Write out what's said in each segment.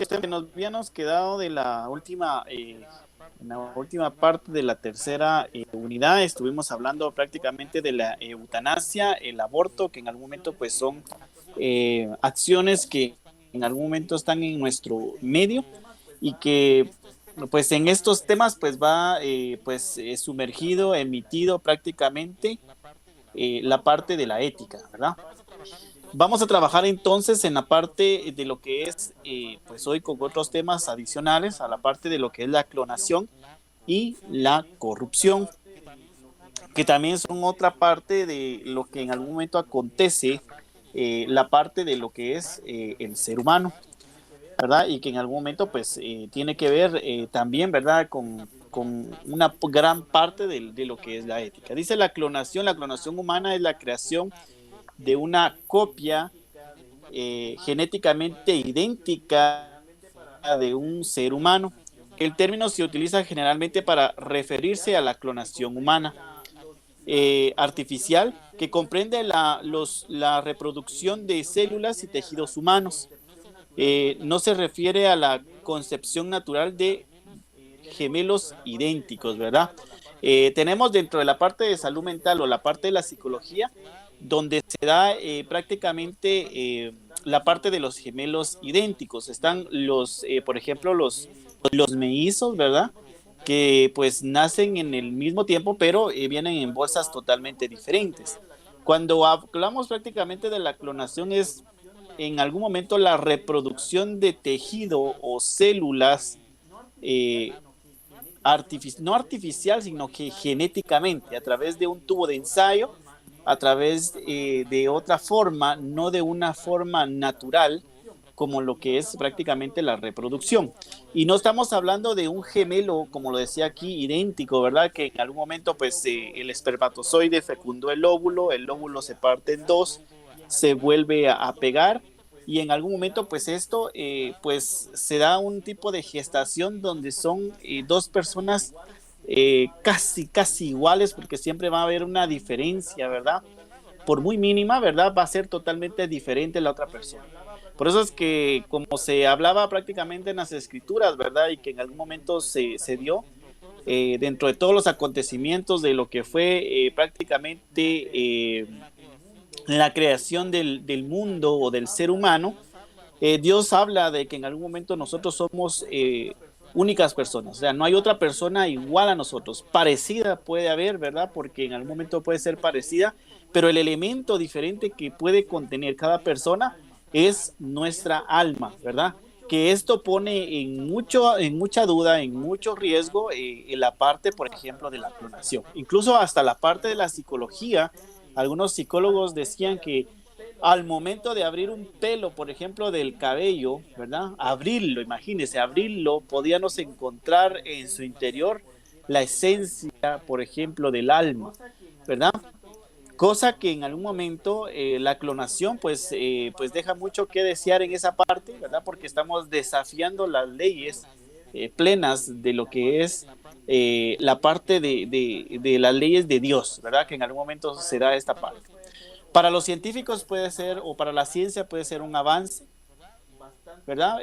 que nos habíamos quedado de la última, en la última parte de la tercera unidad, estuvimos hablando prácticamente de la eutanasia, el aborto, que en algún momento pues son acciones que en algún momento están en nuestro medio y que pues en estos temas pues va sumergido, emitido prácticamente la parte de la ética, ¿verdad? Vamos a trabajar entonces en la parte de lo que es, pues hoy con otros temas adicionales a la parte de lo que es la clonación y la corrupción, que también son otra parte de lo que en algún momento acontece, la parte de lo que es el ser humano, ¿verdad? Y que en algún momento pues tiene que ver también, ¿verdad? Con una gran parte de lo que es la ética. Dice la clonación humana es la creación de una copia genéticamente idéntica de un ser humano. El término se utiliza generalmente para referirse a la clonación humana artificial que comprende la reproducción de células y tejidos humanos. No se refiere a la concepción natural de gemelos idénticos, ¿verdad? Tenemos dentro de la parte de salud mental o la parte de la psicología, donde se da prácticamente la parte de los gemelos idénticos. Están por ejemplo, los mellizos, ¿verdad? Que pues nacen en el mismo tiempo, pero vienen en bolsas totalmente diferentes. Cuando hablamos prácticamente de la clonación es en algún momento la reproducción de tejido o células eh, no artificial, sino que genéticamente, a través de un tubo de ensayo, a través de otra forma, no de una forma natural, como lo que es prácticamente la reproducción. Y no estamos hablando de un gemelo, como lo decía aquí, idéntico, ¿verdad? Que en algún momento, pues, el espermatozoide fecundó el óvulo se parte en dos, se vuelve a pegar, y en algún momento pues esto pues se da un tipo de gestación donde son dos personas casi iguales, porque siempre va a haber una diferencia, ¿verdad? Por muy mínima, ¿verdad? Va a ser totalmente diferente la otra persona. Por eso es que como se hablaba prácticamente en las escrituras, ¿verdad? Y que en algún momento se dio dentro de todos los acontecimientos de lo que fue prácticamente la creación del mundo o del ser humano, Dios habla de que en algún momento nosotros somos únicas personas, o sea, no hay otra persona igual a nosotros, parecida puede haber, ¿verdad? Porque en algún momento puede ser parecida, pero el elemento diferente que puede contener cada persona es nuestra alma, ¿verdad? Que esto pone en mucha duda, en mucho riesgo en la parte, por ejemplo, de la clonación. Incluso hasta la parte de la psicología, algunos psicólogos decían que al momento de abrir un pelo, por ejemplo, del cabello, ¿verdad? Abrirlo, imagínense, abrirlo, podíamos encontrar en su interior la esencia, por ejemplo, del alma, ¿verdad? Cosa que en algún momento la clonación pues deja mucho que desear en esa parte, ¿verdad? Porque estamos desafiando las leyes plenas de lo que es la parte de las leyes de Dios, ¿verdad? Que en algún momento se da esta parte. Para los científicos puede ser, o para la ciencia puede ser un avance, ¿verdad?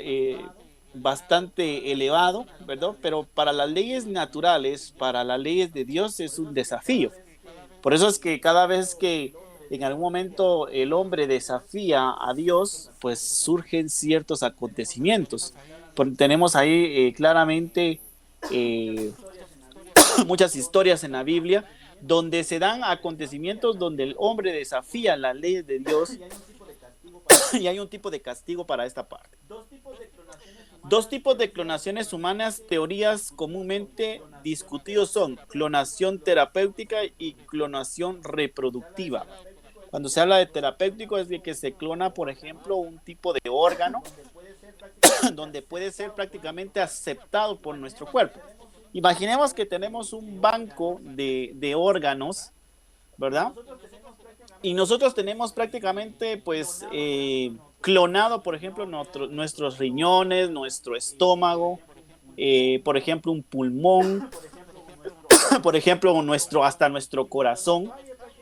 Bastante elevado, ¿verdad? Pero para las leyes naturales, para las leyes de Dios es un desafío. Por eso es que cada vez que en algún momento el hombre desafía a Dios, pues surgen ciertos acontecimientos. Tenemos ahí claramente eh, muchas historias en la Biblia donde se dan acontecimientos donde el hombre desafía las leyes de Dios y hay un tipo de castigo para esta parte. Dos tipos de clonaciones humanas, teorías comúnmente discutidos son clonación terapéutica y clonación reproductiva. Cuando se habla de terapéutico es de que se clona, por ejemplo, un tipo de órgano donde puede ser prácticamente aceptado por nuestro cuerpo. Imaginemos que tenemos un banco de órganos, ¿verdad? Y nosotros tenemos prácticamente, pues, clonado, por ejemplo, nuestros riñones, nuestro estómago, por ejemplo, un pulmón, por ejemplo, hasta nuestro corazón.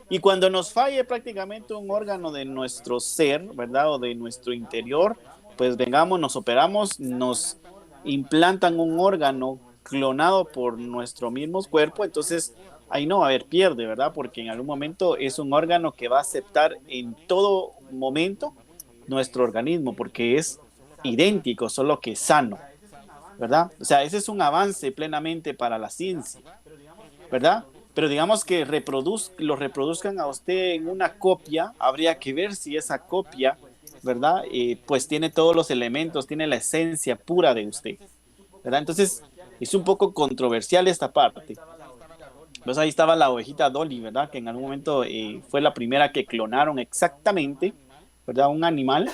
Y cuando nos falle prácticamente un órgano de nuestro ser, ¿verdad? O de nuestro interior, pues vengamos, nos operamos, nos implantan un órgano clonado por nuestro mismo cuerpo, entonces ahí no va a haber pierde, ¿verdad? Porque en algún momento es un órgano que va a aceptar en todo momento nuestro organismo, porque es idéntico, solo que sano, ¿verdad? O sea, ese es un avance plenamente para la ciencia, ¿verdad? Pero digamos que lo reproduzcan a usted en una copia, habría que ver si esa copia, ¿verdad? Pues tiene todos los elementos, tiene la esencia pura de usted, ¿verdad? Entonces, es un poco controversial esta parte. Pues ahí estaba la ovejita Dolly, ¿verdad? Que en algún momento fue la primera que clonaron exactamente, ¿verdad? Un animal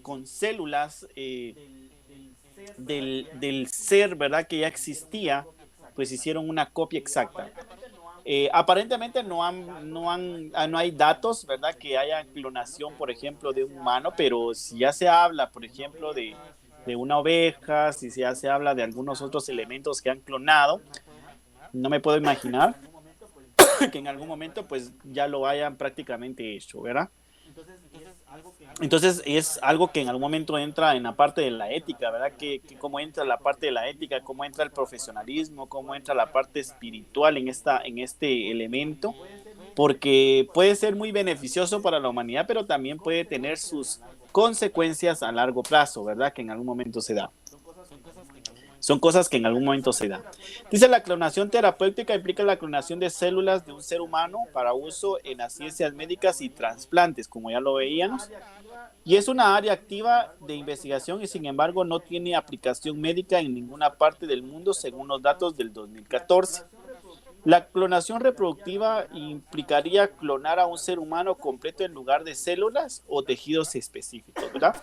con células del ser, ¿verdad? Que ya existía, pues hicieron una copia exacta. Aparentemente no hay datos, ¿verdad? Que haya clonación, por ejemplo, de un humano, pero si ya se habla, por ejemplo, de una oveja, si ya se habla de algunos otros elementos que han clonado, no me puedo imaginar que en algún momento pues ya lo hayan prácticamente hecho, ¿verdad? Entonces es algo que en algún momento entra en la parte de la ética, ¿verdad? Que cómo entra la parte de la ética, cómo entra el profesionalismo, cómo entra la parte espiritual en este elemento, porque puede ser muy beneficioso para la humanidad, pero también puede tener sus consecuencias a largo plazo, ¿verdad? Que en algún momento se da. Son cosas que en algún momento se dan. Dice, la clonación terapéutica implica la clonación de células de un ser humano para uso en las ciencias médicas y trasplantes, como ya lo veíamos. Y es una área activa de investigación y sin embargo no tiene aplicación médica en ninguna parte del mundo según los datos del 2014. La clonación reproductiva implicaría clonar a un ser humano completo en lugar de células o tejidos específicos, ¿verdad?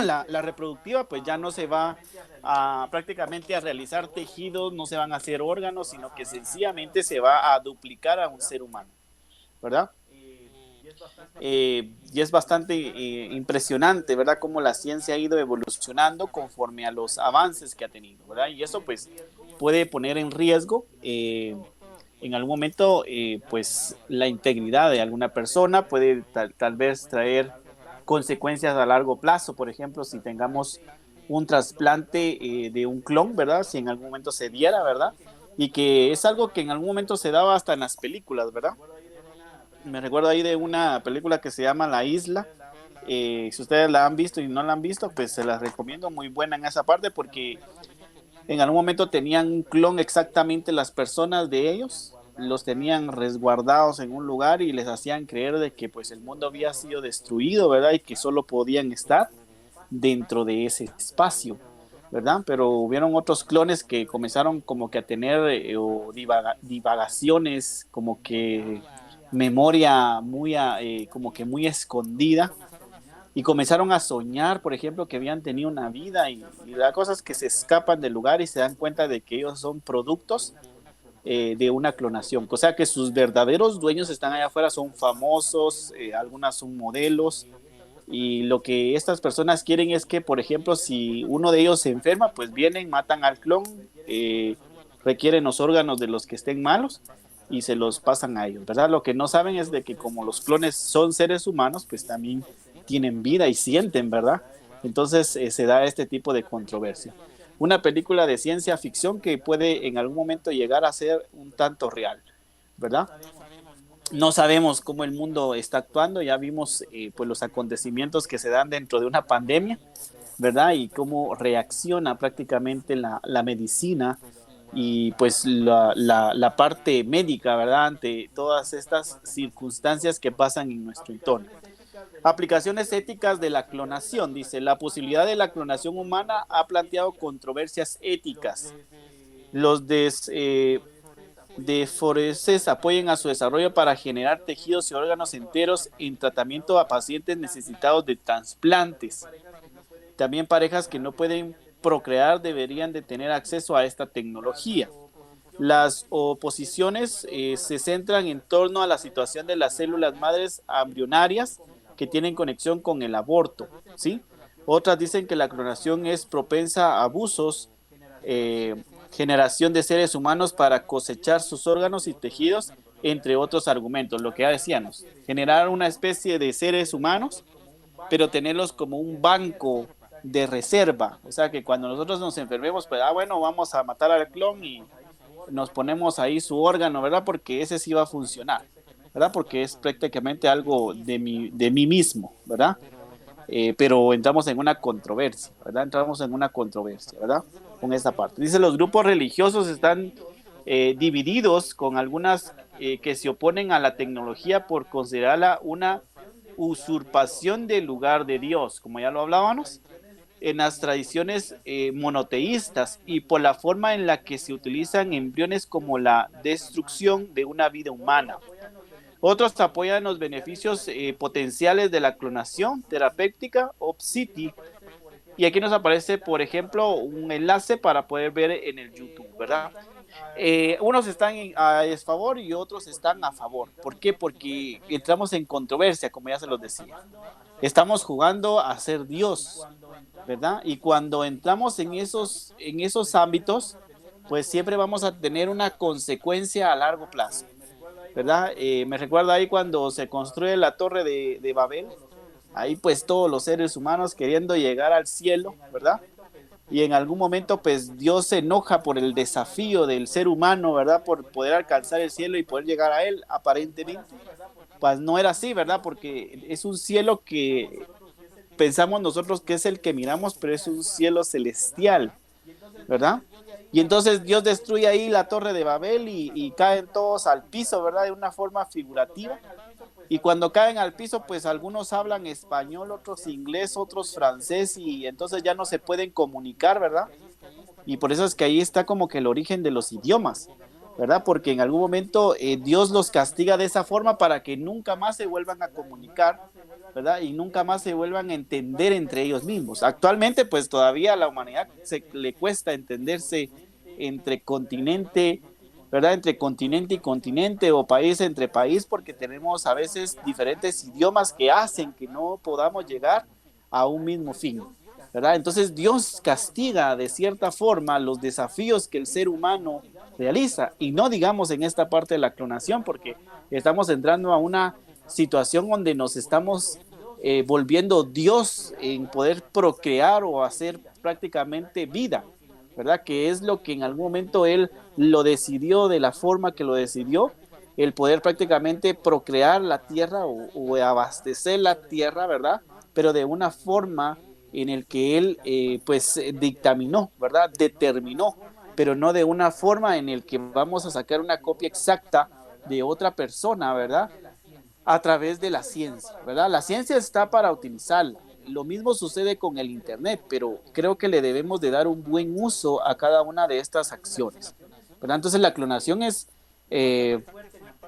La reproductiva pues ya no se va prácticamente a realizar tejidos, no se van a hacer órganos, sino que sencillamente se va a duplicar a un ser humano, ¿verdad? Y es bastante impresionante, ¿verdad? Cómo la ciencia ha ido evolucionando conforme a los avances que ha tenido, ¿verdad? Y eso pues puede poner en riesgo en algún momento pues la integridad de alguna persona, puede tal vez traer consecuencias a largo plazo, por ejemplo, si tengamos un trasplante de un clon, ¿verdad? Si en algún momento se diera, ¿verdad? Y que es algo que en algún momento se daba hasta en las películas, ¿verdad? Me recuerdo ahí de una película que se llama La Isla. Si ustedes la han visto y no la han visto, pues se las recomiendo, muy buena en esa parte, porque en algún momento tenían un clon exactamente las personas de ellos, los tenían resguardados en un lugar y les hacían creer de que pues el mundo había sido destruido, ¿verdad? Y que solo podían estar dentro de ese espacio, ¿verdad? Pero hubieron otros clones que comenzaron como que a tener divagaciones, como que memoria muy como que muy escondida, y comenzaron a soñar, por ejemplo, que habían tenido una vida y las cosas que se escapan del lugar y se dan cuenta de que ellos son productos de una clonación, o sea que sus verdaderos dueños están allá afuera, son famosos, algunas son modelos, y lo que estas personas quieren es que, por ejemplo, si uno de ellos se enferma, pues vienen, matan al clon, requieren los órganos de los que estén malos y se los pasan a ellos, ¿verdad? Lo que no saben es de que como los clones son seres humanos, pues también tienen vida y sienten, ¿verdad? Entonces se da este tipo de controversia. Una película de ciencia ficción que puede en algún momento llegar a ser un tanto real, ¿verdad? No sabemos cómo el mundo está actuando, ya vimos pues los acontecimientos que se dan dentro de una pandemia, ¿verdad? Y cómo reacciona prácticamente la medicina y pues la parte médica, ¿verdad? Ante todas estas circunstancias que pasan en nuestro entorno. Aplicaciones éticas de la clonación, dice, la posibilidad de la clonación humana ha planteado controversias éticas. Los de forenses apoyen a su desarrollo para generar tejidos y órganos enteros en tratamiento a pacientes necesitados de trasplantes. También parejas que no pueden procrear deberían de tener acceso a esta tecnología. Las oposiciones se centran en torno a la situación de las células madres embrionarias que tienen conexión con el aborto, ¿sí? Otras dicen que la clonación es propensa a abusos, generación de seres humanos para cosechar sus órganos y tejidos, entre otros argumentos. Lo que ya decíamos, generar una especie de seres humanos pero tenerlos como un banco de reserva. O sea, que cuando nosotros nos enfermemos, pues, bueno, vamos a matar al clon y nos ponemos ahí su órgano, ¿verdad? Porque ese sí va a funcionar, ¿verdad? Porque es prácticamente algo de mí mismo, ¿verdad? Pero entramos en una controversia, ¿verdad? Entramos en una controversia, ¿verdad? Con esta parte. Dice, los grupos religiosos están divididos con algunas que se oponen a la tecnología por considerarla una usurpación del lugar de Dios, como ya lo hablábamos, en las tradiciones monoteístas y por la forma en la que se utilizan embriones como la destrucción de una vida humana. Otros apoyan los beneficios potenciales de la clonación terapéutica o PSITI. Y aquí nos aparece, por ejemplo, un enlace para poder ver en el YouTube, ¿verdad? Unos están a desfavor y otros están a favor. ¿Por qué? Porque entramos en controversia, como ya se los decía. Estamos jugando a ser Dios, ¿verdad? Y cuando entramos en esos ámbitos, pues siempre vamos a tener una consecuencia a largo plazo, ¿verdad? Me recuerda ahí cuando se construye la torre de Babel, ahí pues todos los seres humanos queriendo llegar al cielo, ¿verdad? Y en algún momento pues Dios se enoja por el desafío del ser humano, ¿verdad? Por poder alcanzar el cielo y poder llegar a él, aparentemente. Pues no era así, ¿verdad? Porque es un cielo que pensamos nosotros que es el que miramos, pero es un cielo celestial, ¿verdad? Y entonces Dios destruye ahí la torre de Babel y caen todos al piso, ¿verdad? De una forma figurativa. Y cuando caen al piso, pues algunos hablan español, otros inglés, otros francés, y entonces ya no se pueden comunicar, ¿verdad? Y por eso es que ahí está como que el origen de los idiomas, ¿verdad? Porque en algún momento Dios los castiga de esa forma para que nunca más se vuelvan a comunicar, ¿verdad? Y nunca más se vuelvan a entender entre ellos mismos. Actualmente, pues todavía a la humanidad le cuesta entenderse entre continente, ¿verdad? Entre continente y continente o país entre país, porque tenemos a veces diferentes idiomas que hacen que no podamos llegar a un mismo fin, ¿verdad? Entonces Dios castiga de cierta forma los desafíos que el ser humano realiza, y no digamos en esta parte de la clonación, porque estamos entrando a una situación donde nos estamos volviendo Dios en poder procrear o hacer prácticamente vida, ¿verdad? Que es lo que en algún momento él lo decidió de la forma que lo decidió, el poder prácticamente procrear la tierra o abastecer la tierra, ¿verdad? Pero de una forma en el que él pues dictaminó, ¿verdad? Determinó, pero no de una forma en el que vamos a sacar una copia exacta de otra persona, ¿verdad? A través de la ciencia, ¿verdad? La ciencia está para utilizarla. Lo mismo sucede con el Internet, pero creo que le debemos de dar un buen uso a cada una de estas acciones, ¿verdad? Entonces la clonación es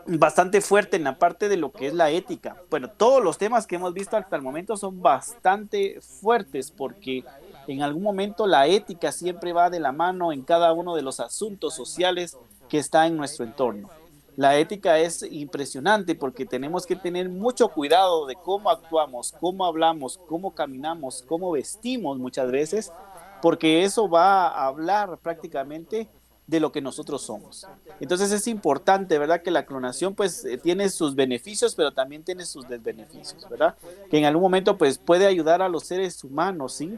bastante fuerte en la parte de lo que es la ética. Bueno, todos los temas que hemos visto hasta el momento son bastante fuertes porque en algún momento la ética siempre va de la mano en cada uno de los asuntos sociales que está en nuestro entorno. La ética es impresionante porque tenemos que tener mucho cuidado de cómo actuamos, cómo hablamos, cómo caminamos, cómo vestimos muchas veces, porque eso va a hablar prácticamente de lo que nosotros somos. Entonces es importante, ¿verdad? Que la clonación pues tiene sus beneficios, pero también tiene sus desbeneficios, ¿verdad? Que en algún momento pues puede ayudar a los seres humanos, ¿sí?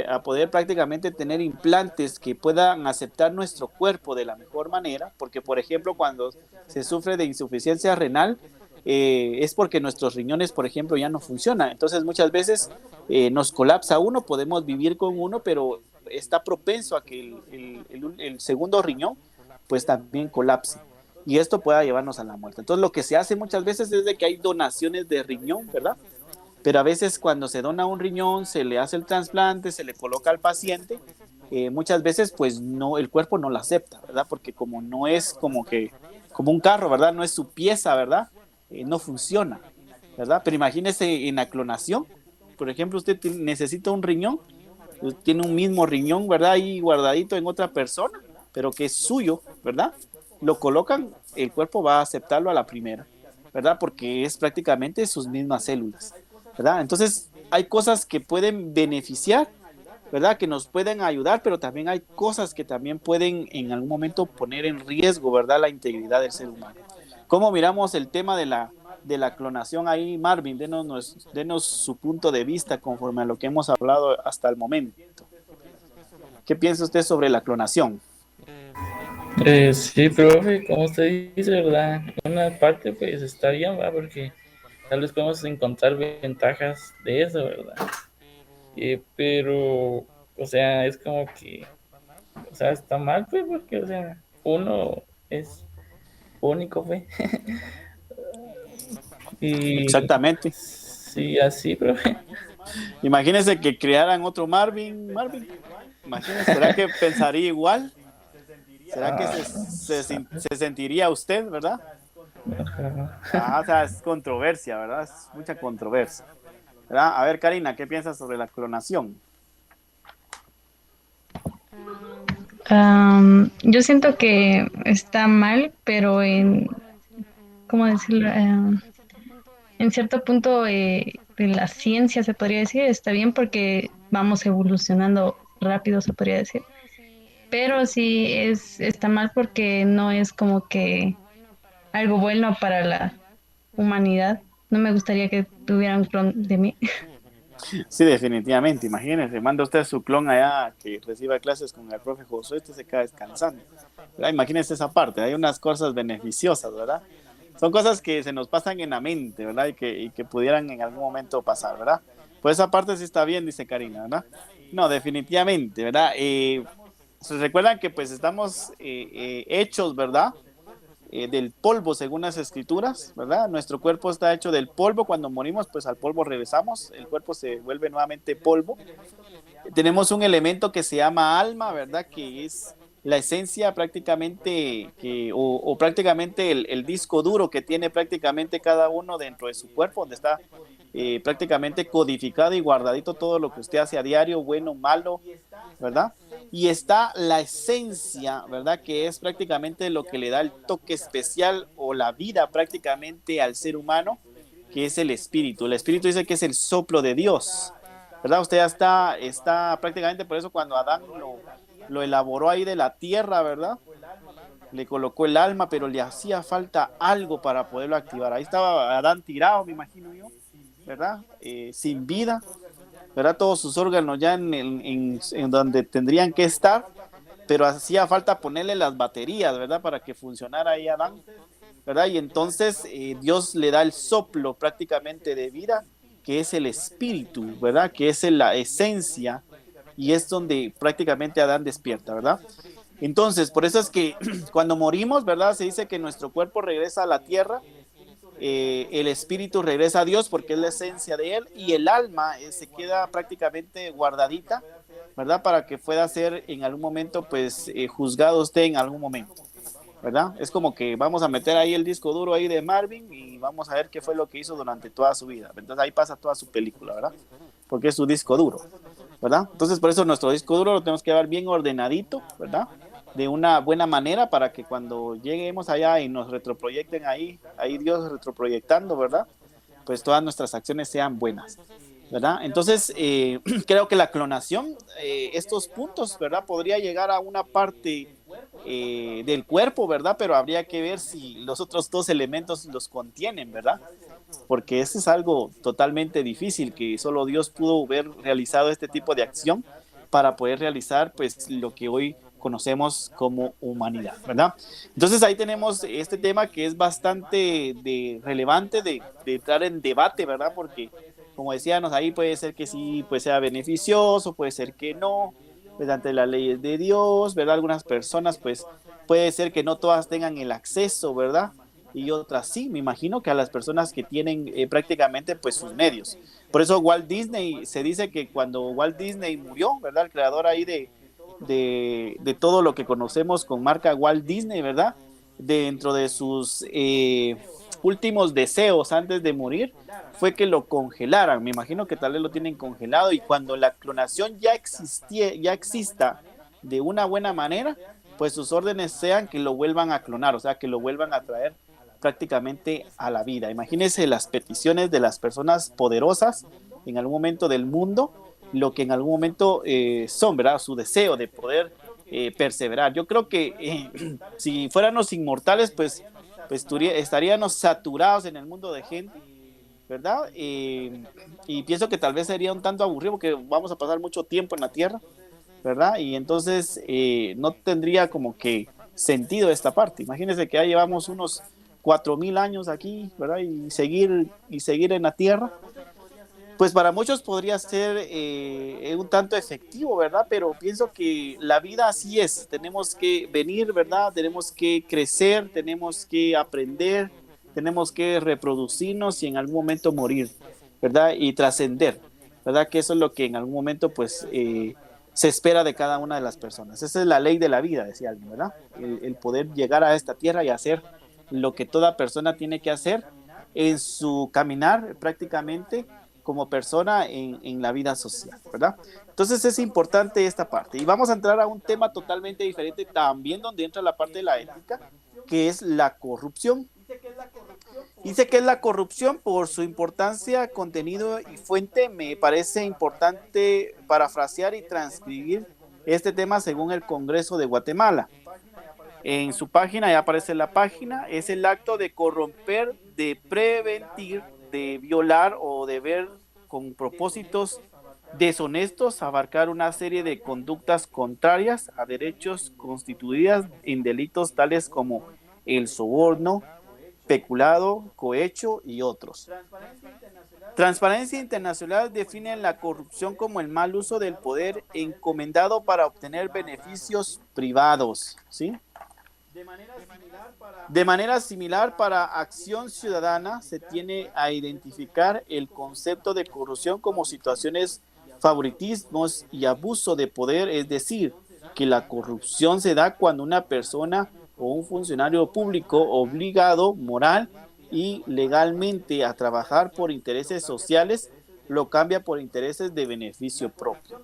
A poder prácticamente tener implantes que puedan aceptar nuestro cuerpo de la mejor manera, porque por ejemplo cuando se sufre de insuficiencia renal, es porque nuestros riñones, por ejemplo, ya no funcionan. Entonces muchas veces nos colapsa uno, podemos vivir con uno, pero está propenso a que el segundo riñón pues también colapse. Y esto pueda llevarnos a la muerte. Entonces lo que se hace muchas veces es de que hay donaciones de riñón, ¿verdad? Pero a veces cuando se dona un riñón, se le hace el trasplante, se le coloca al paciente, muchas veces pues no, el cuerpo no lo acepta, ¿verdad? Porque como no es como un carro, ¿verdad? No es su pieza, ¿verdad? No funciona, ¿verdad? Pero imagínese en la clonación, por ejemplo, usted necesita un riñón, tiene un mismo riñón, ¿verdad? Ahí guardadito en otra persona, pero que es suyo, ¿verdad? Lo colocan, el cuerpo va a aceptarlo a la primera, ¿verdad? Porque es prácticamente sus mismas células, ¿verdad? Entonces hay cosas que pueden beneficiar, ¿verdad? Que nos pueden ayudar, pero también hay cosas que también pueden en algún momento poner en riesgo, ¿verdad? La integridad del ser humano. ¿Cómo miramos el tema de la clonación ahí, Marvin, denos su punto de vista conforme a lo que hemos hablado hasta el momento. ¿Qué piensa usted sobre la clonación? Sí, profe, como usted dice, ¿verdad? Una parte pues está bien, ¿verdad? Porque tal vez podemos encontrar ventajas de eso, ¿verdad? Pero, o sea, es como que, o sea, está mal, pues, porque, o sea, uno es único, pues. Y Exactamente. sí, así, profe. Imagínese que crearan otro Marvin. Imagínese, ¿será que pensaría igual? ¿Será que Ah, se sentiría usted, verdad? Ajá, o sea, es controversia, ¿verdad? Es mucha controversia. ¿Verdad? A ver, Karina, ¿qué piensas sobre la clonación? Yo siento que está mal, pero ¿cómo decirlo? En cierto punto de la ciencia se podría decir, está bien porque vamos evolucionando rápido, se podría decir. Pero sí está mal porque no es como que algo bueno para la humanidad. No me gustaría que tuvieran un clon de mí. Sí, definitivamente. Imagínese, manda usted a su clon allá que reciba clases con el profe Josué, este se queda descansando. ¿Verdad? Imagínese esa parte, hay unas cosas beneficiosas, ¿verdad? Son cosas que se nos pasan en la mente, ¿verdad? Y que pudieran en algún momento pasar, ¿verdad? Pues esa parte sí está bien, dice Karina, ¿verdad? No, definitivamente, ¿verdad? Se recuerdan que pues estamos hechos, ¿verdad? Del polvo según las escrituras, ¿verdad? Nuestro cuerpo está hecho del polvo, cuando morimos pues al polvo regresamos, el cuerpo se vuelve nuevamente polvo. Tenemos un elemento que se llama alma, ¿verdad? Que es la esencia prácticamente, o prácticamente el disco duro que tiene prácticamente cada uno dentro de su cuerpo, donde está prácticamente codificado y guardadito todo lo que usted hace a diario, bueno, malo, ¿verdad? Y está la esencia, ¿verdad? Que es prácticamente lo que le da el toque especial o la vida prácticamente al ser humano, que es el espíritu. El espíritu dice que es el soplo de Dios, ¿verdad? Usted ya está prácticamente por eso cuando Adán lo elaboró ahí de la tierra, ¿verdad? Le colocó el alma, pero le hacía falta algo para poderlo activar. Ahí estaba Adán tirado, me imagino yo, ¿verdad? Sin vida, ¿verdad? Todos sus órganos ya en donde tendrían que estar, pero hacía falta ponerle las baterías, ¿verdad? Para que funcionara ahí Adán, ¿verdad? Y entonces Dios le da el soplo prácticamente de vida, que es el espíritu, ¿verdad? Que es la esencia y es donde prácticamente Adán despierta, ¿verdad? Entonces, por eso es que cuando morimos, ¿verdad? Se dice que nuestro cuerpo regresa a la tierra, el espíritu regresa a Dios porque es la esencia de él y el alma se queda prácticamente guardadita, ¿verdad? Para que pueda ser en algún momento, pues, juzgado usted en algún momento, ¿verdad? Es como que vamos a meter ahí el disco duro ahí de Marvin y vamos a ver qué fue lo que hizo durante toda su vida. Entonces ahí pasa toda su película, ¿verdad? Porque es su disco duro, ¿verdad? Entonces por eso nuestro disco duro lo tenemos que llevar bien ordenadito, ¿verdad? De una buena manera para que cuando lleguemos allá y nos retroproyecten ahí Dios retroproyectando, ¿verdad? Pues todas nuestras acciones sean buenas, ¿verdad? Entonces, creo que la clonación, estos puntos, ¿verdad? Podría llegar a una parte del cuerpo, ¿verdad? Pero habría que ver si los otros dos elementos los contienen, ¿verdad? Porque eso es algo totalmente difícil, que solo Dios pudo haber realizado este tipo de acción para poder realizar pues lo que hoy conocemos como humanidad, ¿verdad? Entonces ahí tenemos este tema que es bastante relevante de entrar en debate, ¿verdad? Porque como decíamos ahí puede ser que sí, pues sea beneficioso, puede ser que no, pues ante las leyes de Dios, ¿verdad? Algunas personas pues puede ser que no todas tengan el acceso, ¿verdad? Y otras sí, me imagino que a las personas que tienen prácticamente pues sus medios. Por eso Walt Disney, se dice que cuando Walt Disney murió, ¿verdad? El creador ahí de todo lo que conocemos con marca Walt Disney, ¿verdad? Dentro de sus últimos deseos antes de morir, fue que lo congelaran. Me imagino que tal vez lo tienen congelado y cuando la clonación ya exista de una buena manera, pues sus órdenes sean que lo vuelvan a clonar, o sea, que lo vuelvan a traer prácticamente a la vida. Imagínense las peticiones de las personas poderosas en algún momento del mundo, lo que en algún momento son, ¿verdad? Su deseo de poder perseverar. Yo creo que si fuéramos inmortales, pues pues estaríamos saturados en el mundo de gente, ¿verdad? Y pienso que tal vez sería un tanto aburrido porque vamos a pasar mucho tiempo en la Tierra, ¿verdad? Y entonces no tendría como que sentido esta parte. Imagínense que ya llevamos unos 4000 años aquí, ¿verdad? Y seguir en la Tierra. Pues para muchos podría ser un tanto efectivo, ¿verdad? Pero pienso que la vida así es. Tenemos que venir, ¿verdad? Tenemos que crecer, tenemos que aprender, tenemos que reproducirnos y en algún momento morir, ¿verdad? Y trascender, ¿verdad? Que eso es lo que en algún momento, pues, se espera de cada una de las personas. Esa es la ley de la vida, decía alguien, ¿verdad? El poder llegar a esta tierra y hacer lo que toda persona tiene que hacer en su caminar prácticamente como persona en la vida social, ¿verdad? Entonces es importante esta parte. Y vamos a entrar a un tema totalmente diferente también donde entra la parte de la ética, que es la corrupción. Dice que es la corrupción por su importancia, contenido y fuente. Me parece importante parafrasear y transcribir este tema según el Congreso de Guatemala. En su página, ya aparece la página, es el acto de corromper, de prevenir, de violar o de ver con propósitos deshonestos, abarcar una serie de conductas contrarias a derechos constituidas en delitos tales como el soborno, peculado, cohecho y otros. Transparencia Internacional define la corrupción como el mal uso del poder encomendado para obtener beneficios privados, ¿sí? De manera similar, para Acción Ciudadana se tiene a identificar el concepto de corrupción como situaciones, favoritismos y abuso de poder, es decir, que la corrupción se da cuando una persona o un funcionario público obligado moral y legalmente a trabajar por intereses sociales lo cambia por intereses de beneficio propio.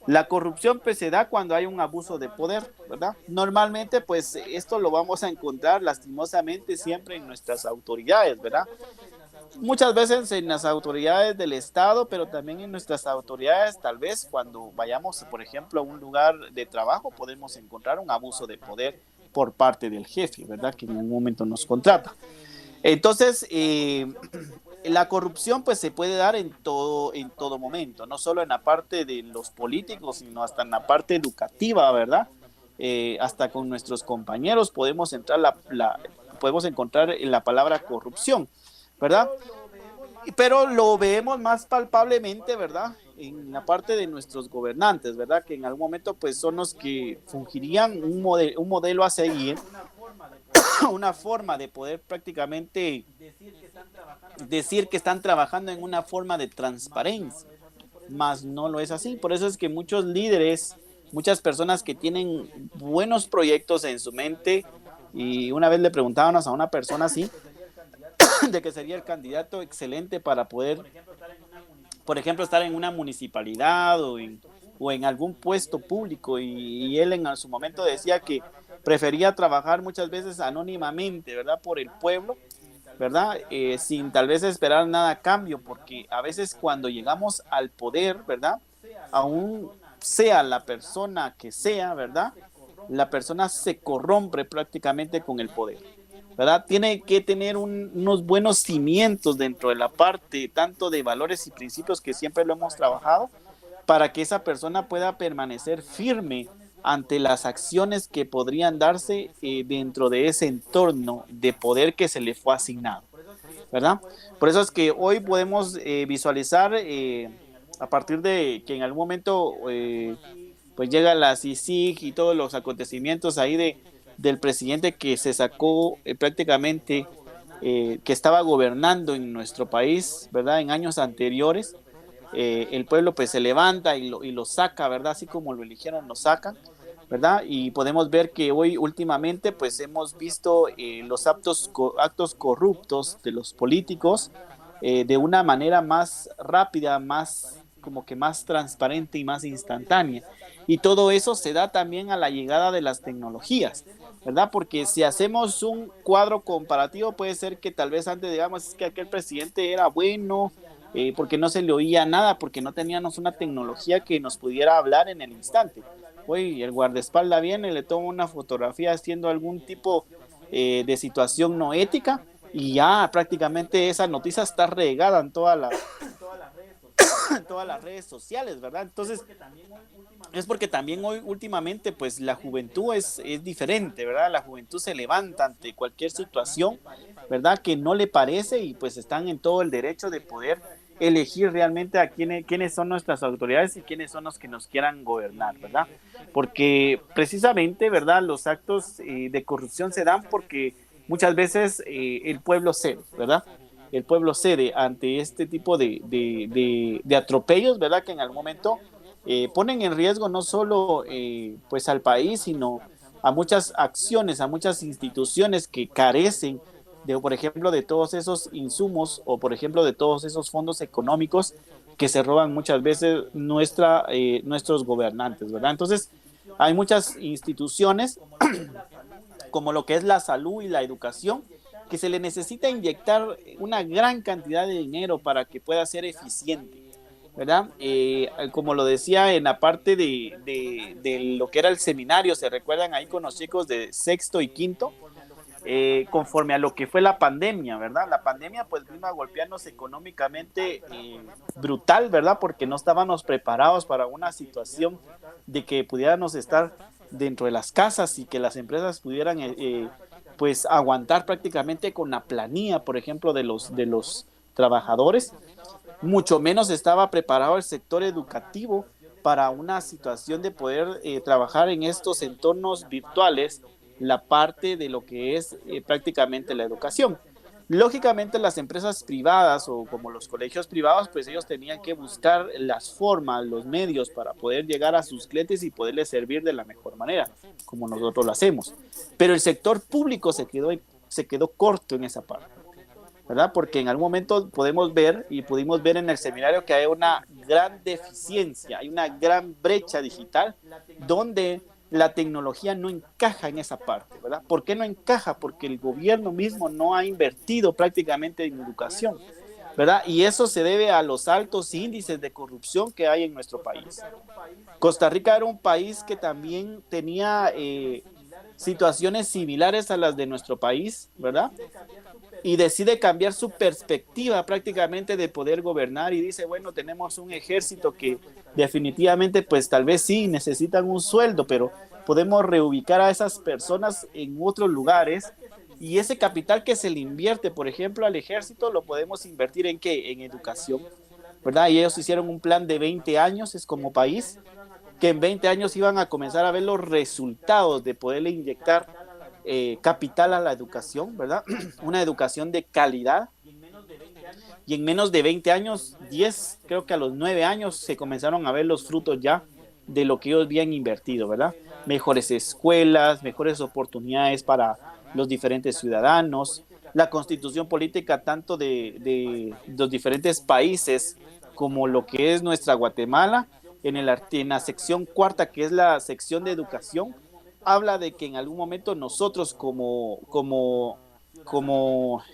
La corrupción pues se da cuando hay un abuso de poder, ¿verdad? Normalmente pues esto lo vamos a encontrar lastimosamente siempre en nuestras autoridades, ¿verdad? Muchas veces en las autoridades del Estado, pero también en nuestras autoridades, tal vez cuando vayamos, por ejemplo, a un lugar de trabajo, podemos encontrar un abuso de poder por parte del jefe, ¿verdad? Que en un momento nos contrata. Entonces, la corrupción pues se puede dar en todo momento, no solo en la parte de los políticos, sino hasta en la parte educativa, ¿verdad? Hasta con nuestros compañeros podemos podemos encontrar en la palabra corrupción, ¿verdad? Pero lo vemos más palpablemente, ¿verdad? En la parte de nuestros gobernantes, ¿verdad? Que en algún momento pues son los que fungirían un modelo a seguir, una forma de poder prácticamente decir que están trabajando en una forma de transparencia, mas no lo es así. Por eso es que muchos líderes, muchas personas que tienen buenos proyectos en su mente, y una vez le preguntábamos a una persona así, de que sería el candidato excelente para poder, por ejemplo, estar en una municipalidad o en algún puesto público, y él en su momento decía que prefería trabajar muchas veces anónimamente, ¿verdad? Por el pueblo, ¿verdad? Sin tal vez esperar nada a cambio, porque a veces cuando llegamos al poder, ¿verdad? Aún sea la persona que sea, ¿verdad? La persona se corrompe prácticamente con el poder, ¿verdad? Tiene que tener unos buenos cimientos dentro de la parte, tanto de valores y principios que siempre lo hemos trabajado, para que esa persona pueda permanecer firme ante las acciones que podrían darse dentro de ese entorno de poder que se le fue asignado, ¿verdad? Por eso es que hoy podemos visualizar a partir de que en algún momento pues llega la CICIG y todos los acontecimientos ahí del presidente que se sacó prácticamente que estaba gobernando en nuestro país, ¿verdad? En años anteriores, el pueblo pues se levanta y lo saca, ¿verdad? Así como lo eligieron, lo sacan, ¿verdad? Y podemos ver que hoy últimamente pues hemos visto los actos corruptos de los políticos de una manera más rápida, más como que más transparente y más instantánea. Y todo eso se da también a la llegada de las tecnologías, ¿verdad? Porque si hacemos un cuadro comparativo, puede ser que tal vez antes digamos es que aquel presidente era bueno, porque no se le oía nada, porque no teníamos una tecnología que nos pudiera hablar en el instante. Hoy el guardaespaldas viene, le toma una fotografía haciendo algún tipo de situación no ética, y ya prácticamente esa noticia está regada en en todas las redes sociales, ¿verdad? Entonces, es porque también hoy últimamente pues la juventud es diferente, ¿verdad? La juventud se levanta ante cualquier situación, ¿verdad? Que no le parece, y pues están en todo el derecho de poder elegir realmente a quiénes son nuestras autoridades y quiénes son los que nos quieran gobernar, ¿verdad? Porque precisamente, ¿verdad? Los actos de corrupción se dan porque muchas veces el pueblo cede, ¿verdad? El pueblo cede ante este tipo de atropellos, ¿verdad? Que en algún momento ponen en riesgo no solo pues al país, sino a muchas acciones, a muchas instituciones que carecen de, por ejemplo, de todos esos insumos, o por ejemplo de todos esos fondos económicos que se roban muchas veces nuestros gobernantes, ¿verdad? Entonces, hay muchas instituciones como lo que es la salud y la educación, que se le necesita inyectar una gran cantidad de dinero para que pueda ser eficiente, ¿verdad? Como lo decía en la parte de lo que era el seminario, ¿se recuerdan ahí con los chicos de sexto y quinto? Conforme a lo que fue la pandemia, ¿verdad? La pandemia pues vino a golpearnos económicamente brutal, ¿verdad? Porque no estábamos preparados para una situación de que pudiéramos estar dentro de las casas y que las empresas pudieran pues aguantar prácticamente con la planilla, por ejemplo, de los trabajadores. Mucho menos estaba preparado el sector educativo para una situación de poder trabajar en estos entornos virtuales, la parte de lo que es prácticamente la educación. Lógicamente las empresas privadas o como los colegios privados, pues ellos tenían que buscar las formas, los medios para poder llegar a sus clientes y poderles servir de la mejor manera, como nosotros lo hacemos. Pero el sector público se quedó corto en esa parte, ¿verdad? Porque en algún momento podemos ver y pudimos ver en el seminario que hay una gran deficiencia, hay una gran brecha digital donde la tecnología no encaja en esa parte, ¿verdad? ¿Por qué no encaja? Porque el gobierno mismo no ha invertido prácticamente en educación, ¿verdad? Y eso se debe a los altos índices de corrupción que hay en nuestro país. Costa Rica era un país que también tenía situaciones similares a las de nuestro país, ¿verdad? Y decide cambiar su perspectiva prácticamente de poder gobernar y dice, bueno, tenemos un ejército que definitivamente pues tal vez sí necesitan un sueldo, pero podemos reubicar a esas personas en otros lugares, y ese capital que se le invierte, por ejemplo, al ejército, lo podemos invertir en ¿qué? En educación, ¿verdad? Y ellos hicieron un plan de 20 años, es como país, que en 20 años iban a comenzar a ver los resultados de poderle inyectar capital a la educación, ¿verdad? Una educación de calidad, y en menos de 20 años, 10, creo que a los 9 años se comenzaron a ver los frutos ya de lo que ellos habían invertido, ¿verdad? Mejores escuelas, mejores oportunidades para los diferentes ciudadanos, la constitución política tanto de los diferentes países como lo que es nuestra Guatemala, en la sección cuarta, que es la sección de educación, habla de que en algún momento nosotros como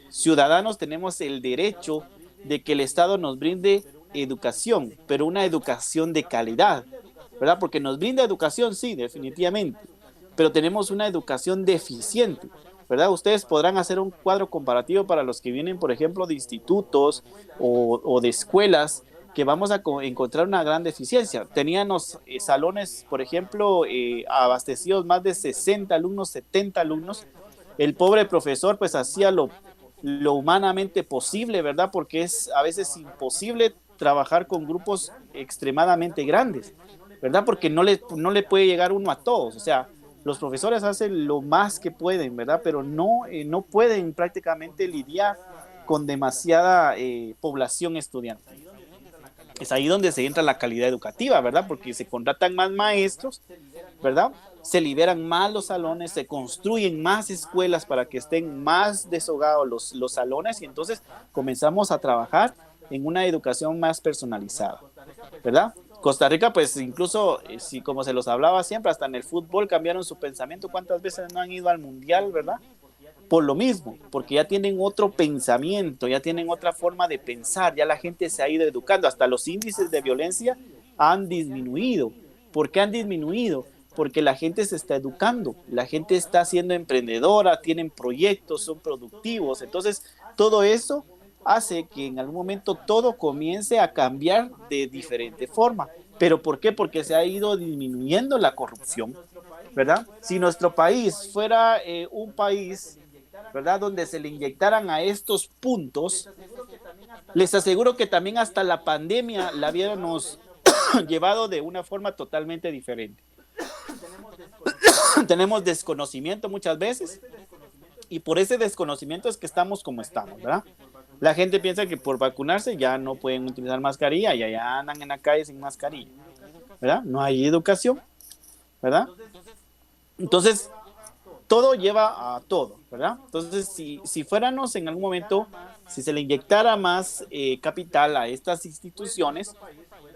ciudadanos tenemos el derecho de que el Estado nos brinde educación, pero una educación de calidad, ¿verdad? Porque nos brinda educación, sí, definitivamente, pero tenemos una educación deficiente, ¿verdad? Ustedes podrán hacer un cuadro comparativo para los que vienen, por ejemplo, de institutos o de escuelas, que vamos a encontrar una gran deficiencia. Teníamos salones, por ejemplo, abastecidos más de 60 alumnos, 70 alumnos. El pobre profesor pues hacía lo humanamente posible, ¿verdad? Porque es a veces imposible trabajar con grupos extremadamente grandes, ¿verdad? Porque no le puede llegar uno a todos. O sea, los profesores hacen lo más que pueden, ¿verdad? Pero no pueden prácticamente lidiar con demasiada población estudiantil. Es ahí donde se entra la calidad educativa, ¿verdad? Porque se contratan más maestros, ¿verdad? Se liberan más los salones, se construyen más escuelas para que estén más deshogados los salones, y entonces comenzamos a trabajar en una educación más personalizada, ¿verdad? Costa Rica, pues incluso, si como se los hablaba siempre, hasta en el fútbol cambiaron su pensamiento. ¿Cuántas veces no han ido al mundial, verdad? Por lo mismo, porque ya tienen otro pensamiento, ya tienen otra forma de pensar, ya la gente se ha ido educando, hasta los índices de violencia han disminuido. ¿Por qué han disminuido? Porque la gente se está educando, la gente está siendo emprendedora, tienen proyectos, son productivos. Entonces, todo eso hace que en algún momento todo comience a cambiar de diferente forma. ¿Pero por qué? Porque se ha ido disminuyendo la corrupción, ¿verdad? Si nuestro país fuera un país, ¿verdad?, donde se le inyectaran a estos puntos, les aseguro que también hasta la pandemia la hubiéramos llevado de una forma totalmente diferente. Tenemos desconocimiento muchas veces y por ese desconocimiento es que estamos como estamos, ¿verdad? La gente piensa que por vacunarse ya no pueden utilizar mascarilla, ya andan en la calle sin mascarilla, ¿verdad? No hay educación, ¿verdad? Entonces, todo lleva a todo, ¿verdad? Entonces, si fuéramos en algún momento, si se le inyectara más capital a estas instituciones,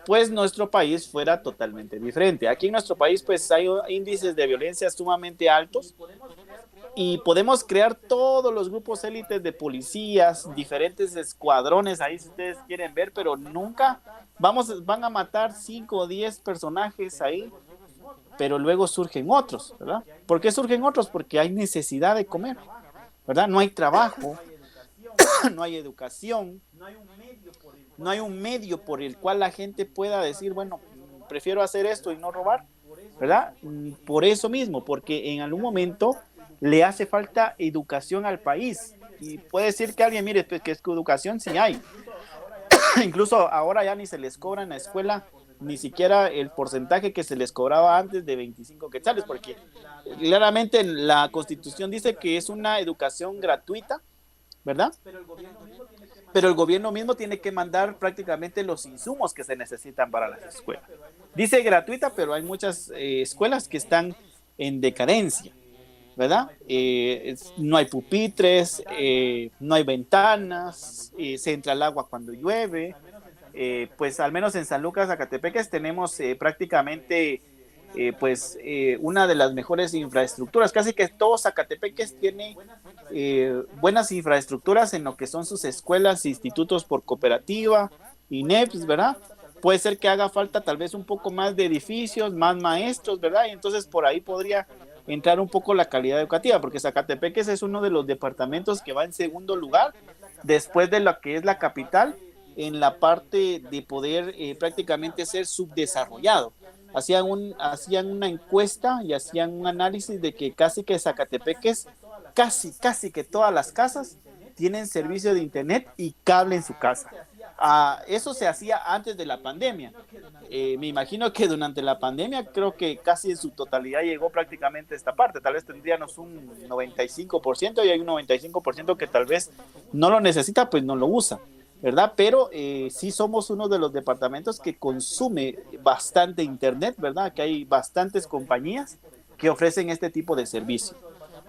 pues nuestro país fuera totalmente diferente. Aquí en nuestro país, pues hay índices de violencia sumamente altos y podemos crear todos los grupos élites de policías, diferentes escuadrones, ahí si ustedes quieren ver, pero nunca van a matar 5 o 10 personajes ahí, pero luego surgen otros, ¿verdad? ¿Por qué surgen otros? Porque hay necesidad de comer, ¿verdad? No hay trabajo, no hay educación, no hay un medio por el cual la gente pueda decir, bueno, prefiero hacer esto y no robar, ¿verdad? Por eso mismo, porque en algún momento le hace falta educación al país. Y puede decir que alguien, mire, pues, que es que educación sí hay. Incluso ahora ya ni se les cobra en la escuela ni siquiera el porcentaje que se les cobraba antes de 25 quetzales, porque claramente la Constitución dice que es una educación gratuita, ¿verdad? Pero el gobierno mismo tiene que mandar prácticamente los insumos que se necesitan para las escuelas. Dice gratuita, pero hay muchas escuelas que están en decadencia, ¿verdad? No hay pupitres, no hay ventanas, se entra el agua cuando llueve. Pues al menos en San Lucas, Zacatepeques, tenemos prácticamente una de las mejores infraestructuras. Casi que todo Zacatepeques tiene buenas infraestructuras en lo que son sus escuelas, institutos por cooperativa, INEPS, ¿verdad? Puede ser que haga falta tal vez un poco más de edificios, más maestros, ¿verdad? Y entonces por ahí podría entrar un poco la calidad educativa, porque Zacatepeques es uno de los departamentos que va en segundo lugar, después de lo que es la capital, en la parte de poder prácticamente ser subdesarrollado. Hacían una encuesta y hacían un análisis de que casi que Zacatepeques, casi que todas las casas tienen servicio de internet y cable en su casa. Eso se hacía antes de la pandemia. Me imagino que durante la pandemia creo que casi en su totalidad llegó prácticamente esta parte. Tal vez tendríamos un 95% y hay un 95% que tal vez no lo necesita, pues no lo usa, ¿verdad? Pero sí somos uno de los departamentos que consume bastante internet, ¿verdad? Que hay bastantes compañías que ofrecen este tipo de servicio,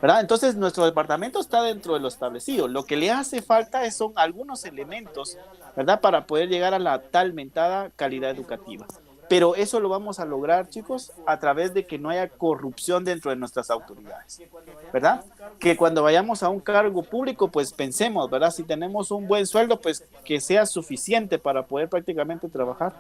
¿verdad? Entonces nuestro departamento está dentro de lo establecido. Lo que le hace falta son algunos elementos, ¿verdad? Para poder llegar a la tal mentada calidad educativa. Pero eso lo vamos a lograr, chicos, a través de que no haya corrupción dentro de nuestras autoridades, ¿verdad? Que cuando vayamos a un cargo público, pues pensemos, ¿verdad? Si tenemos un buen sueldo, pues que sea suficiente para poder prácticamente trabajar,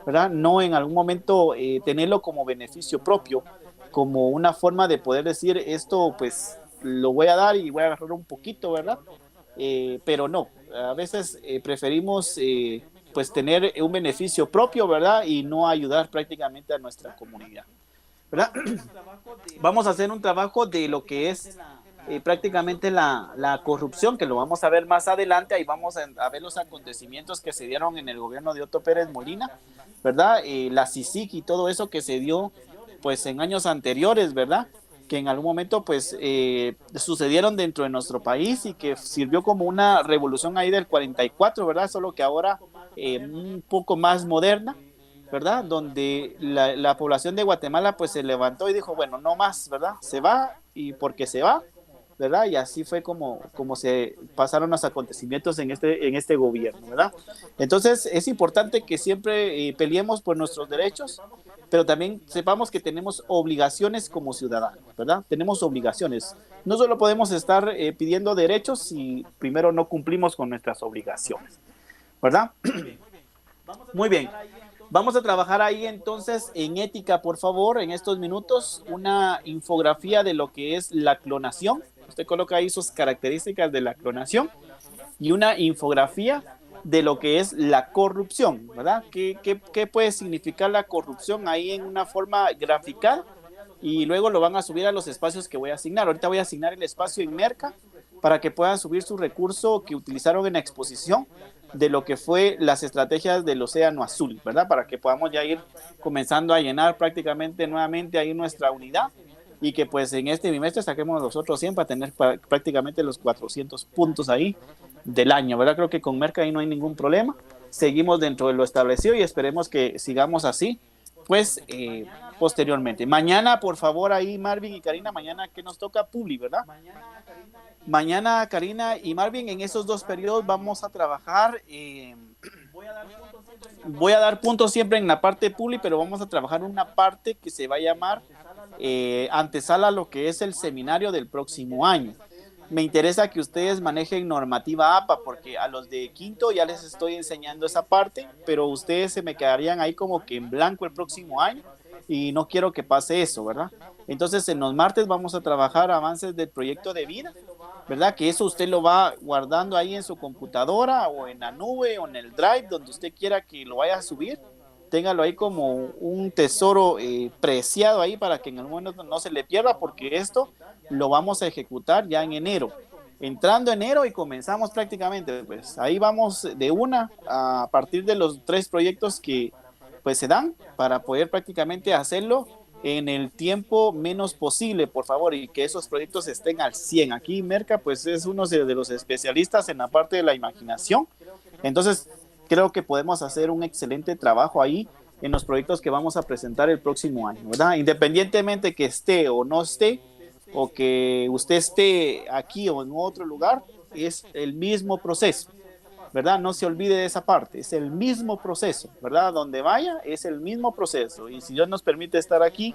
¿verdad? No en algún momento tenerlo como beneficio propio, como una forma de poder decir esto, pues lo voy a dar y voy a agarrar un poquito, ¿verdad? Pero no, a veces preferimos pues tener un beneficio propio, ¿verdad? Y no ayudar prácticamente a nuestra comunidad, ¿verdad? Vamos a hacer un trabajo de lo que es prácticamente la corrupción, que lo vamos a ver más adelante. Ahí vamos a ver los acontecimientos que se dieron en el gobierno de Otto Pérez Molina, ¿verdad? La CICIG y todo eso que se dio pues en años anteriores, ¿verdad? Que en algún momento pues sucedieron dentro de nuestro país y que sirvió como una revolución ahí del 44, ¿verdad? Solo que ahora un poco más moderna, ¿verdad? Donde la población de Guatemala pues se levantó y dijo, bueno, no más, ¿verdad? Se va y porque se va, ¿verdad? Y así fue como se pasaron los acontecimientos en este gobierno, ¿verdad? Entonces es importante que siempre peleemos por nuestros derechos, pero también sepamos que tenemos obligaciones como ciudadanos, ¿verdad? Tenemos obligaciones. No solo podemos estar pidiendo derechos si primero no cumplimos con nuestras obligaciones, ¿verdad? Muy bien. Vamos a trabajar ahí entonces en ética, por favor, en estos minutos, una infografía de lo que es la clonación. Usted coloca ahí sus características de la clonación y una infografía de lo que es la corrupción, ¿verdad? ¿Qué puede significar la corrupción ahí en una forma gráfica? Y luego lo van a subir a los espacios que voy a asignar. Ahorita voy a asignar el espacio en Merca para que puedan subir su recurso que utilizaron en la exposición de lo que fue las estrategias del Océano Azul, ¿verdad? Para que podamos ya ir comenzando a llenar prácticamente nuevamente ahí nuestra unidad y que pues en este bimestre saquemos los otros 100 para tener prácticamente los 400 puntos ahí del año, ¿verdad? Creo que con Merca ahí no hay ningún problema. Seguimos dentro de lo establecido y esperemos que sigamos así, pues posteriormente. Mañana, por favor, ahí Marvin y Karina, mañana que nos toca Publi, ¿verdad? Mañana, Karina y Marvin, en esos dos periodos vamos a trabajar. Voy a dar puntos siempre en la parte Publi, pero vamos a trabajar una parte que se va a llamar antesala a lo que es el seminario del próximo año. Me interesa que ustedes manejen normativa APA, porque a los de quinto ya les estoy enseñando esa parte, pero ustedes se me quedarían ahí como que en blanco el próximo año y no quiero que pase eso, ¿verdad? Entonces en los martes vamos a trabajar avances del proyecto de vida, ¿verdad? Que eso usted lo va guardando ahí en su computadora o en la nube o en el Drive, donde usted quiera que lo vaya a subir. Téngalo ahí como un tesoro preciado ahí para que en algún momento no se le pierda, porque esto lo vamos a ejecutar ya en enero. Entrando enero y comenzamos prácticamente, pues ahí vamos de una a partir de los 3 proyectos que pues se dan para poder prácticamente hacerlo en el tiempo menos posible, por favor, y que esos proyectos estén al 100. Aquí Merca pues es uno de los especialistas en la parte de la imaginación, entonces creo que podemos hacer un excelente trabajo ahí en los proyectos que vamos a presentar el próximo año, ¿verdad? Independientemente que esté o no esté, o que usted esté aquí o en otro lugar, es el mismo proceso, ¿verdad? No se olvide de esa parte, es el mismo proceso, ¿verdad? Donde vaya, es el mismo proceso. Y si Dios nos permite estar aquí,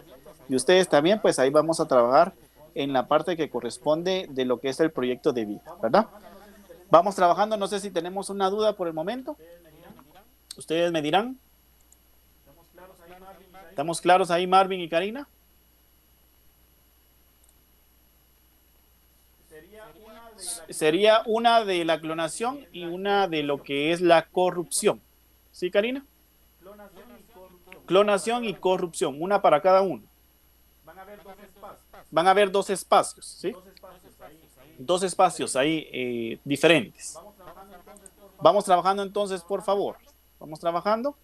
y ustedes también, pues ahí vamos a trabajar en la parte que corresponde de lo que es el proyecto de vida, ¿verdad? Vamos trabajando, no sé si tenemos una duda por el momento. Ustedes me dirán. ¿Estamos claros ahí, Marvin y Karina? Sería una de la clonación y una de lo que es la corrupción. ¿Sí, Karina? Clonación y corrupción, una para cada uno. Van a haber 2 espacios, ¿sí? 2 espacios ahí diferentes. Vamos trabajando entonces, por favor. Vamos trabajando.